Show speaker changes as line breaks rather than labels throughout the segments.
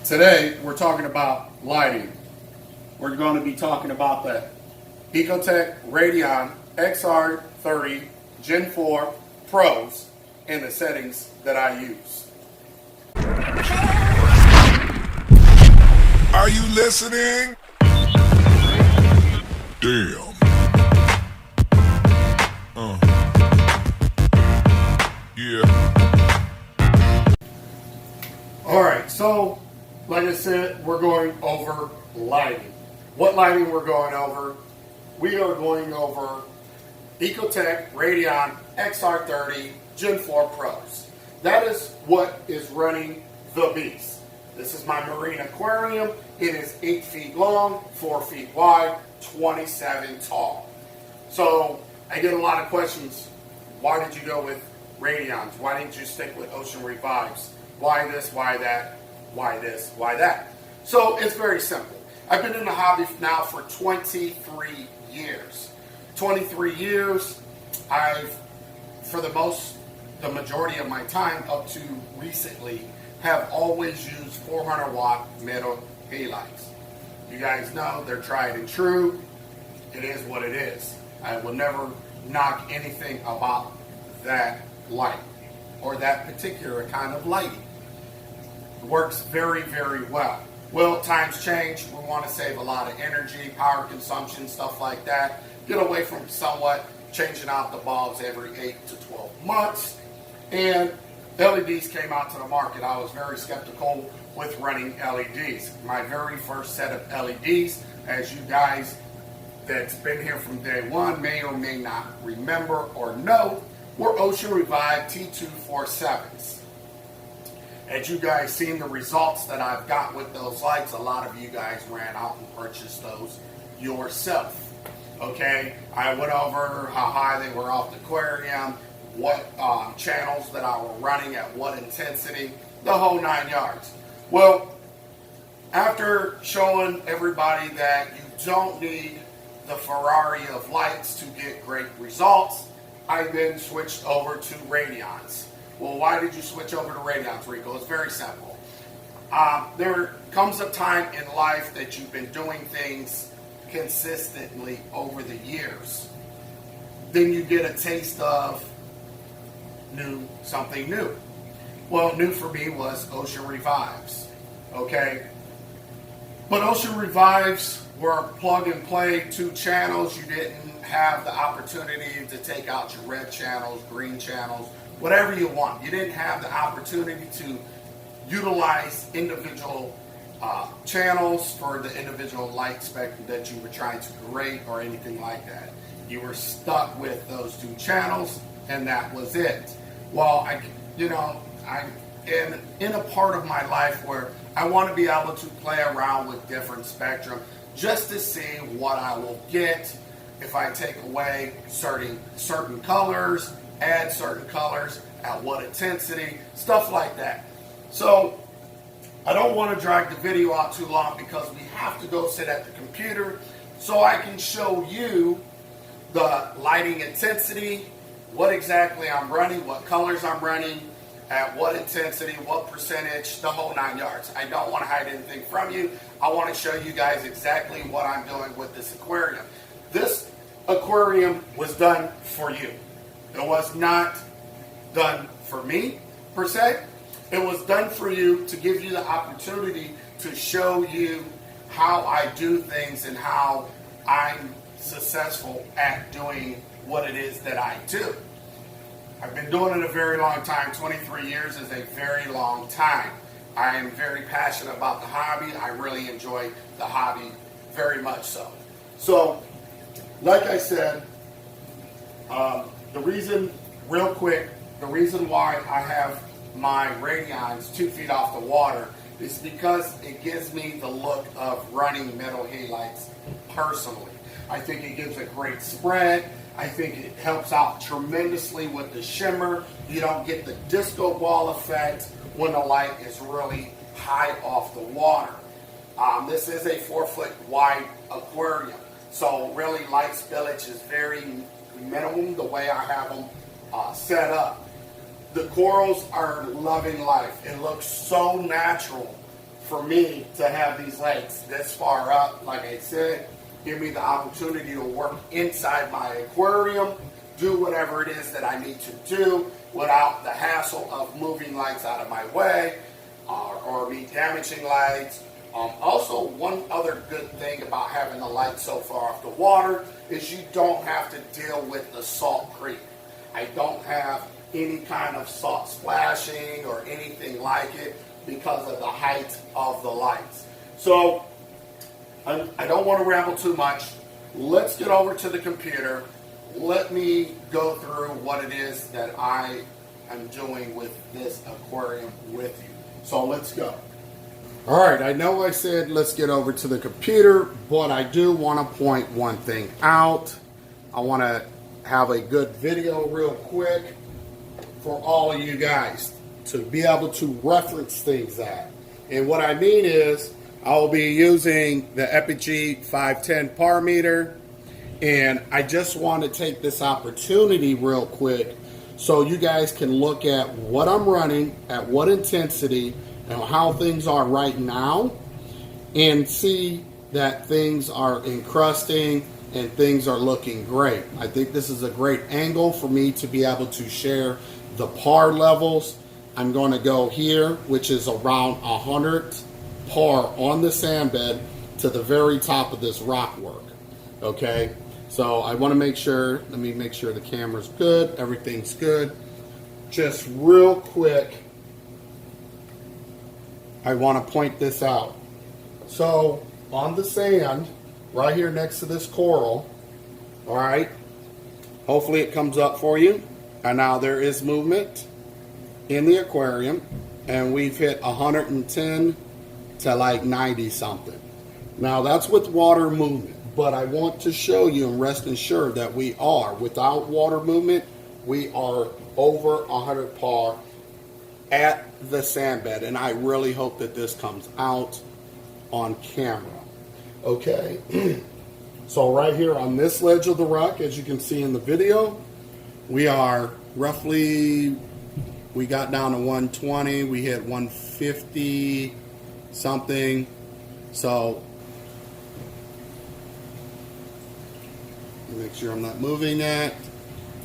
Today we're talking about lighting. We're going to be talking about the Ecotech Radion XR30 Gen 4 Pros and the settings that I use.
Are you listening? Damn. Yeah.
Alright, so like I said, we're going over lighting. What lighting we're going over? We are going over Ecotech Radion XR30 Gen 4 Pros. That is what is running the beast. This is my marine aquarium. It is 8 feet long, 4 feet wide, 27 tall. So I get a lot of questions. Why did you go with Radions? Why didn't you stick with Ocean Revives? Why this, why that, why this, why that? So it's very simple. I've been in the hobby now for 23 years. 23 years, I've, for the majority of my time up to recently, have always used 400 watt metal halides. You guys know they're tried and true. It is what it is. I will never knock anything about that light or that particular kind of lighting. It works very, very well. Well, times change. We want to save a lot of energy, power consumption, stuff like that. Get away from somewhat changing out the bulbs every 8 to 12 months. And LEDs came out to the market. I was very skeptical with running LEDs. My very first set of LEDs, as you guys that's been here from day one may or may not remember or know, were Ocean Revive T247s. As you guys seen the results that I've got with those lights, a lot of you guys ran out and purchased those yourself. Okay, I went over how high they were off the aquarium, what channels that I were running at what intensity, the whole 9 yards. Well, after showing everybody that you don't need the Ferrari of lights to get great results, I then switched over to Radions. Well, why did you switch over to Radions, Rico? It's very simple. There comes a time in life that you've been doing things consistently over the years. Then you get a taste of something new. Well, new for me was Ocean Revives. Okay? But Ocean Revives were plug and play, 2 channels. You didn't have the opportunity to take out your red channels, green channels, whatever you want. You didn't have the opportunity to utilize individual channels for the individual light spectrum that you were trying to create or anything like that. You were stuck with those 2 channels, and that was it. Well, I'm in a part of my life where I want to be able to play around with different spectrum just to see what I will get if I take away certain colors, add certain colors, at what intensity, stuff like that. So I don't want to drag the video out too long because we have to go sit at the computer so I can show you the lighting intensity, what exactly I'm running, what colors I'm running, at what intensity, what percentage, the whole 9 yards. I don't want to hide anything from you. I want to show you guys exactly what I'm doing with this aquarium. This aquarium was done for you. It was not done for me, per se. It was done for you to give you the opportunity to show you how I do things and how I'm successful at doing what it is that I do. I've been doing it a very long time. 23 years is a very long time. I am very passionate about the hobby. I really enjoy the hobby very much so. So, like I said, the reason why I have my Radions 2 feet off the water is because it gives me the look of running metal halides personally. I think it gives a great spread. I think it helps out tremendously with the shimmer. You don't get the disco ball effect when the light is really high off the water. This is a 4 foot wide aquarium, so really light spillage is very minimum the way I have them set up. The corals are loving life. It looks so natural for me to have these legs this far up, like I said, give me the opportunity to work inside my aquarium, do whatever it is that I need to do without the hassle of moving lights out of my way or me damaging lights. Also, one other good thing about having the light so far off the water is you don't have to deal with the salt creep. I don't have any kind of salt splashing or anything like it because of the height of the lights. So I don't want to ramble too much. Let's get over to the computer. Let me go through what it is that I am doing with this aquarium with you. So let's go. All right, I know I said let's get over to the computer, but I do want to point one thing out. I want to have a good video real quick for all of you guys to be able to reference things at. And what I mean is I will be using the Epig 510 par meter, and I just want to take this opportunity real quick so you guys can look at what I'm running, at what intensity, and how things are right now, and see that things are encrusting and things are looking great. I think this is a great angle for me to be able to share the par levels. I'm going to go here, which is around 100 par on the sand bed to the very top of this rock work. Okay, so I want to make sure, let me make sure the camera's good, everything's good. Just real quick, I want to point this out. So on the sand, right here next to this coral, all right, hopefully it comes up for you. And now there is movement in the aquarium, and we've hit 110 to like 90 something. Now that's with water movement, but I want to show you and rest assured that we are, without water movement, we are over 100 par at the sand bed, and I really hope that this comes out on camera. Okay, so right here on this ledge of the rock, as you can see in the video, we are roughly, we got down to 120, we hit 150 something. So make sure I'm not moving that.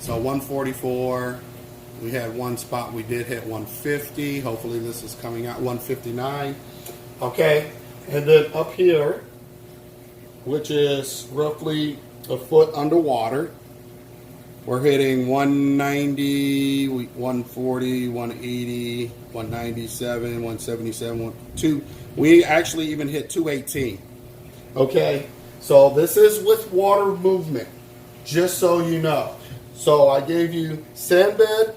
So 144. We had one spot we did hit 150. Hopefully this is coming out 159. Okay, and then up here, which is roughly a foot underwater, we're hitting 190, 140, 180, 197, 177, 2. We actually even hit 218. Okay, so this is with water movement, just so you know. So I gave you sand bed,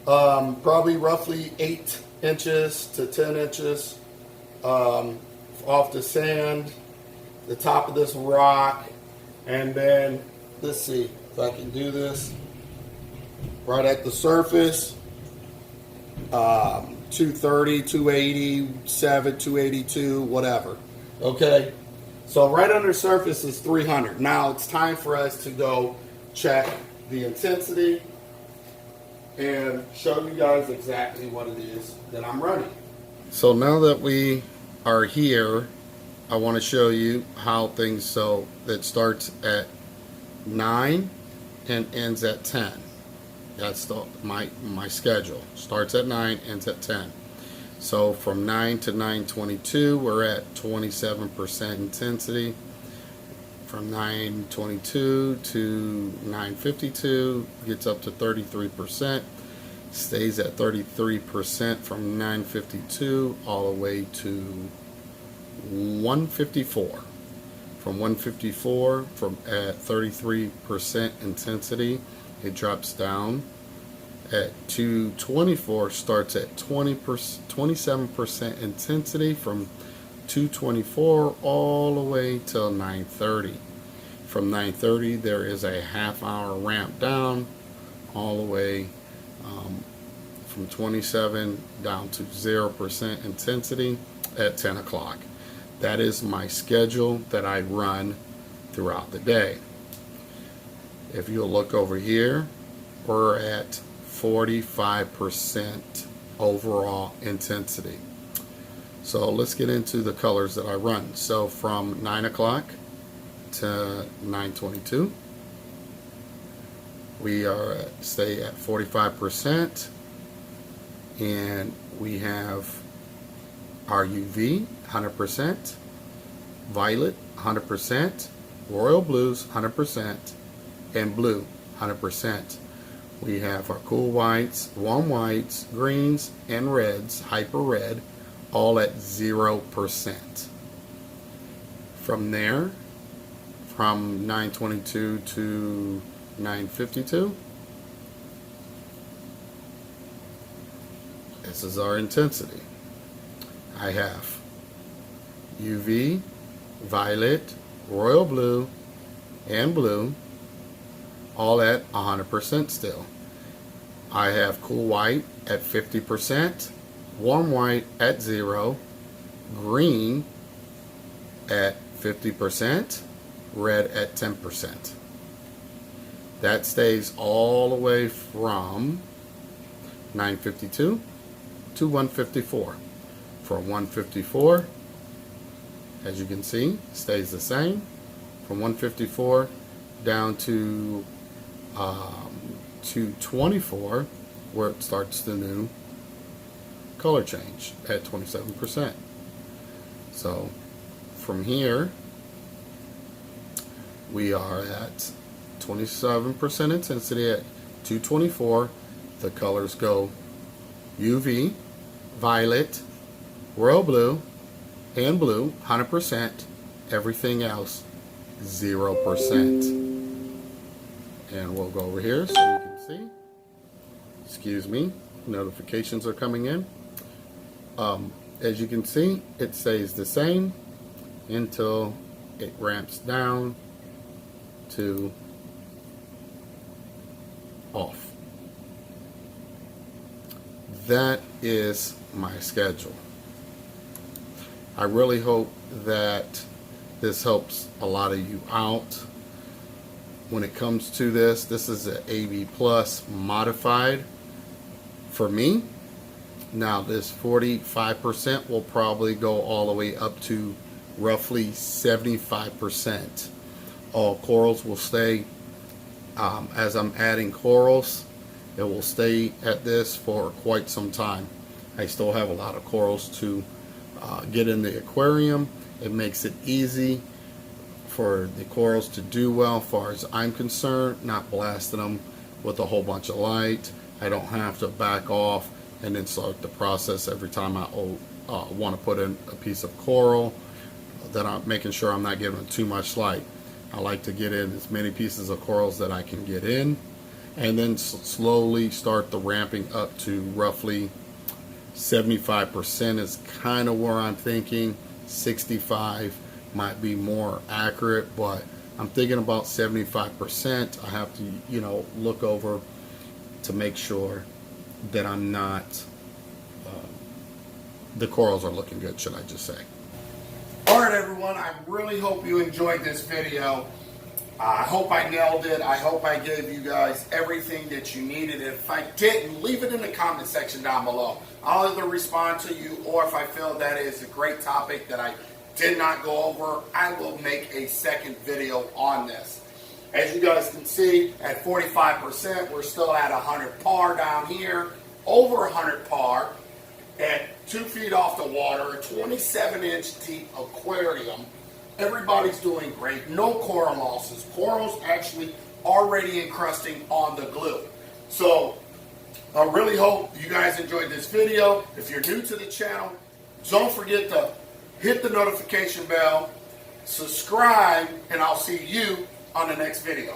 probably roughly 8 inches to 10 inches off the sand, the top of this rock, and then let's see if I can do this right at the surface. 230, 287, 282, whatever. Okay, so right under surface is 300. Now it's time for us to go check the intensity and show you guys exactly what it is that I'm running. So now that we are here, I want to show you how things, so that starts at 9 and ends at 10. That's my schedule. Starts at 9, ends at 10. So from 9 to 9:22, we're at 27% intensity. From 9:22 to 9:52, gets up to 33%. Stays at 33% from 9:52 all the way to 154. From 154, from at 33% intensity, it drops down. At 224, starts at 27% intensity from 224 all the way till 9:30. From 9:30, there is a half-hour ramp down all the way from 27 down to 0% intensity at 10 o'clock. That is my schedule that I run throughout the day. If you'll look over here, we're at 45% overall intensity. So let's get into the colors that I run. So from 9 o'clock to 9:22, we stay at 45%, and we have our UV 100%, violet 100%, royal blues 100%, and blue 100%. We have our cool whites, warm whites, greens, and reds, hyper red, all at 0%. From there, from 9:22 to 9:52, this is our intensity. I have UV, violet, royal blue, and blue, all at 100% still. I have cool white at 50%, warm white at 0, green at 50%, red at 10%. That stays all the way from 9:52 to 1:54. For 1:54, as you can see, stays the same. From 1:54 down to 2:24, where it starts the new color change at 27%. So from here, we are at 27% intensity. At 2:24, the colors go UV, violet, royal blue, and blue 100%. Everything else 0%. And we'll go over here so you can see. Excuse me, notifications are coming in. As you can see, it stays the same until it ramps down to off. That is my schedule. I really hope that this helps a lot of you out. When it comes to this is an AB Plus modified for me. Now this 45% will probably go all the way up to roughly 75%. All corals will stay, as I'm adding corals, it will stay at this for quite some time. I still have a lot of corals to get in the aquarium. It makes it easy for the corals to do well as far as I'm concerned, not blasting them with a whole bunch of light. I don't have to back off and then start the process every time I want to put in a piece of coral, that I'm making sure I'm not giving too much light. I like to get in as many pieces of corals that I can get in, and then slowly start the ramping up to roughly 75% is kind of where I'm thinking. 65 might be more accurate, but I'm thinking about 75%. I have to, look over to make sure that I'm not, the corals are looking good, should I just say. Alright everyone, I really hope you enjoyed this video. I hope I nailed it. I hope I gave you guys everything that you needed. If I didn't, leave it in the comment section down below. I'll either respond to you, or if I feel that is a great topic that I did not go over, I will make a second video on this. As you guys can see, at 45%, we're still at 100 par down here, over 100 par, at 2 feet off the water, a 27-inch deep aquarium. Everybody's doing great. No coral losses. Corals actually already encrusting on the glue. So I really hope you guys enjoyed this video. If you're new to the channel, don't forget to hit the notification bell, subscribe, and I'll see you on the next video.